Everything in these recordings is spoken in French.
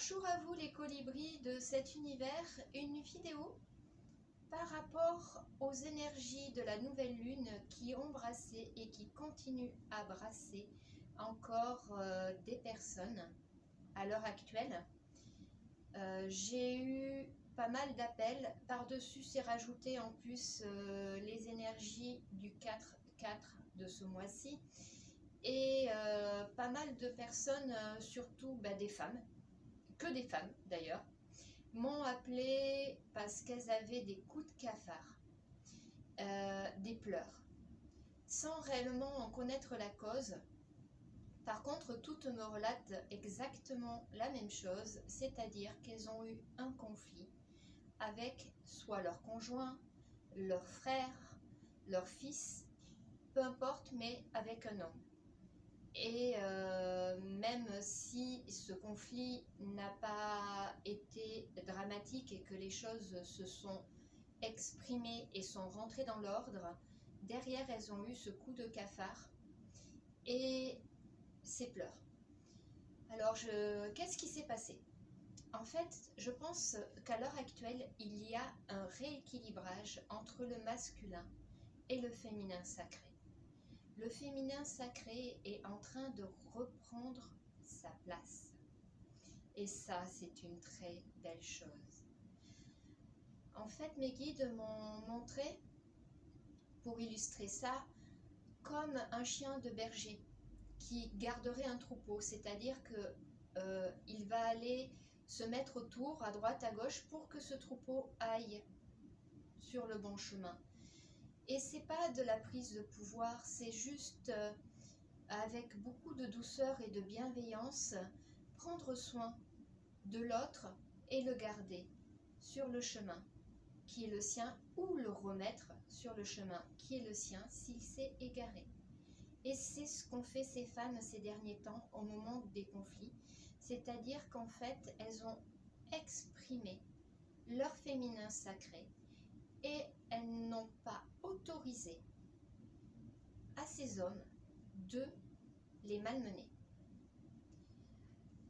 Bonjour à vous les colibris de cet univers, une vidéo par rapport aux énergies de la nouvelle lune qui ont brassé et qui continuent à brasser encore des personnes à l'heure actuelle. J'ai eu pas mal d'appels, par-dessus c'est rajouté en plus les énergies du 4-4 de ce mois-ci et pas mal de personnes, surtout des femmes, que des femmes d'ailleurs, m'ont appelé parce qu'elles avaient des coups de cafard, des pleurs, sans réellement en connaître la cause. Par contre, toutes me relatent exactement la même chose, c'est-à-dire qu'elles ont eu un conflit avec soit leur conjoint, leur frère, leur fils, peu importe, mais avec un homme. Et même si ce conflit n'a pas été dramatique et que les choses se sont exprimées et sont rentrées dans l'ordre, derrière elles ont eu ce coup de cafard et ces pleurs. Alors qu'est-ce qui s'est passé? En fait, je pense qu'à l'heure actuelle, il y a un rééquilibrage entre le masculin et le féminin sacré. Le féminin sacré est en train de reprendre sa place. Et ça, c'est une très belle chose. En fait, mes guides m'ont montré, pour illustrer ça, comme un chien de berger qui garderait un troupeau, c'est-à-dire qu'il va aller se mettre autour, à droite, à gauche, pour que ce troupeau aille sur le bon chemin. Et c'est pas de la prise de pouvoir, c'est juste avec beaucoup de douceur et de bienveillance, prendre soin de l'autre et le garder sur le chemin qui est le sien, ou le remettre sur le chemin qui est le sien s'il s'est égaré. Et c'est ce qu'ont fait ces femmes ces derniers temps au moment des conflits, c'est-à-dire qu'en fait elles ont exprimé leur féminin sacré et elles n'ont pas autorisé à ces hommes de les malmener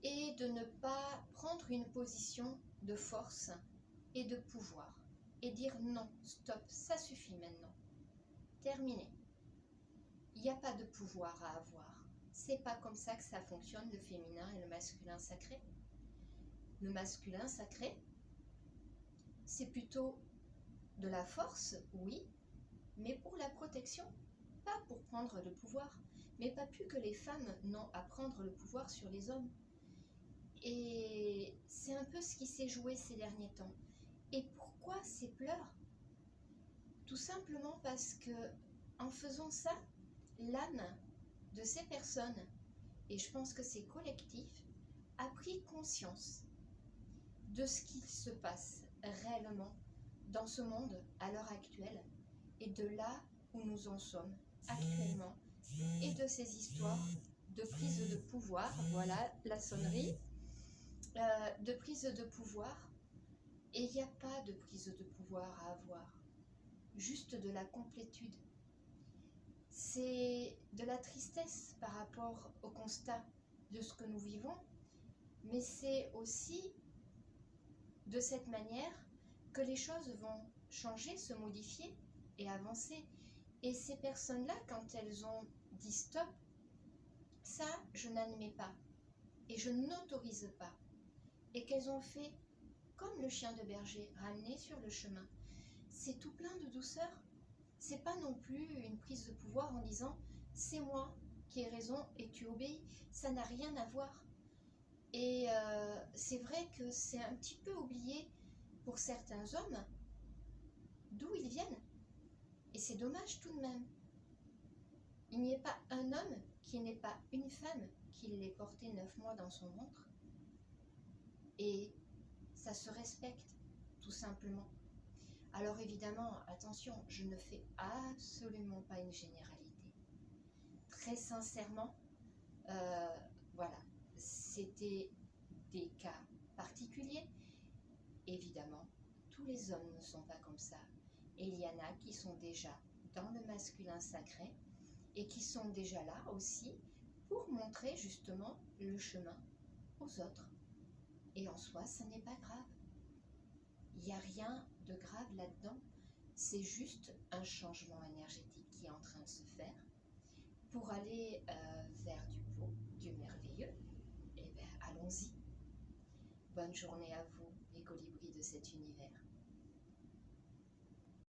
et de ne pas prendre une position de force et de pouvoir et dire non, stop, ça suffit maintenant, terminé. Il n'y a pas de pouvoir à avoir. C'est pas comme ça que ça fonctionne, le féminin et le masculin sacré. Le masculin sacré, c'est plutôt de la force, oui, mais pour la protection, pas pour prendre le pouvoir. Mais pas plus que les femmes n'ont à prendre le pouvoir sur les hommes. Et c'est un peu ce qui s'est joué ces derniers temps. Et pourquoi ces pleurs? Tout simplement parce que, en faisant ça, l'âme de ces personnes, et je pense que c'est collectif, a pris conscience de ce qu'il se passe réellement dans ce monde à l'heure actuelle et de là où nous en sommes actuellement et de ces histoires de prise de pouvoir, voilà la sonnerie, de prise de pouvoir. Et il n'y a pas de prise de pouvoir à avoir, juste de la complétude. C'est de la tristesse par rapport au constat de ce que nous vivons, mais c'est aussi de cette manière que les choses vont changer, se modifier et avancer. Et ces personnes-là, quand elles ont dit stop, ça je n'admets pas et je n'autorise pas, et qu'elles ont fait comme le chien de berger, ramené sur le chemin, c'est tout plein de douceur. C'est pas non plus une prise de pouvoir en disant c'est moi qui ai raison et tu obéis. Ça n'a rien à voir. Et c'est vrai que c'est un petit peu oublié pour certains hommes d'où ils viennent. Et c'est dommage tout de même. Il n'y a pas un homme qui n'ait pas une femme qui l'ait porté 9 mois dans son ventre. Et ça se respecte, tout simplement. Alors évidemment, attention, je ne fais absolument pas une généralité. Très sincèrement, voilà, c'était des cas particuliers. Évidemment, tous les hommes ne sont pas comme ça. Et il y en a qui sont déjà dans le masculin sacré et qui sont déjà là aussi pour montrer justement le chemin aux autres. Et en soi, ça n'est pas grave. Il n'y a rien de grave là-dedans. C'est juste un changement énergétique qui est en train de se faire pour aller vers du beau, du merveilleux. Eh bien, allons-y. Bonne journée à vous, les colibris de cet univers.